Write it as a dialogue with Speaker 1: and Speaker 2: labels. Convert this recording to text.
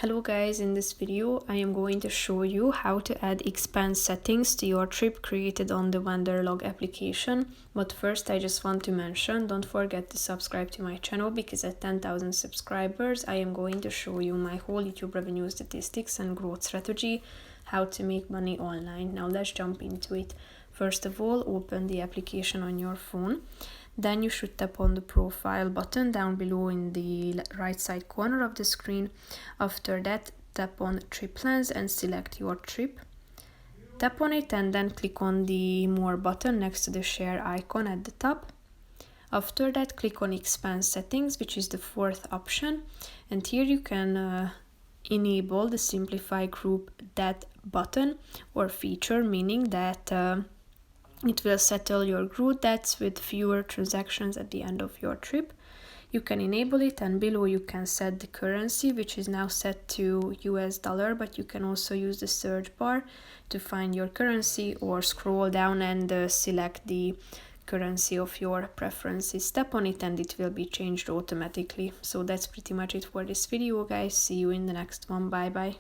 Speaker 1: Hello guys, in this video I am going to show you how to add expense settings to your trip created on the Wanderlog application. But first I just want to mention, don't forget to subscribe to my channel because at 10,000 subscribers I am going to show you my whole YouTube revenue statistics and growth strategy, how to make money online. Now let's jump into it. First of all, open the application on your phone. Then you should tap on the profile button down below in the right side corner of the screen. After that, tap on trip plans and select your trip. Tap on it and then click on the more button next to the share icon at the top. After that, click on expense settings, which is the fourth option, and here you can enable the simplify group debt button or feature, meaning that it will settle your group debts with fewer transactions at the end of your trip. You can enable it, and below you can set the currency, which is now set to US dollar, but you can also use the search bar to find your currency or scroll down and select the currency of your preferences. Tap on it and it will be changed automatically. So that's pretty much it for this video, guys. See you in the next one. Bye bye.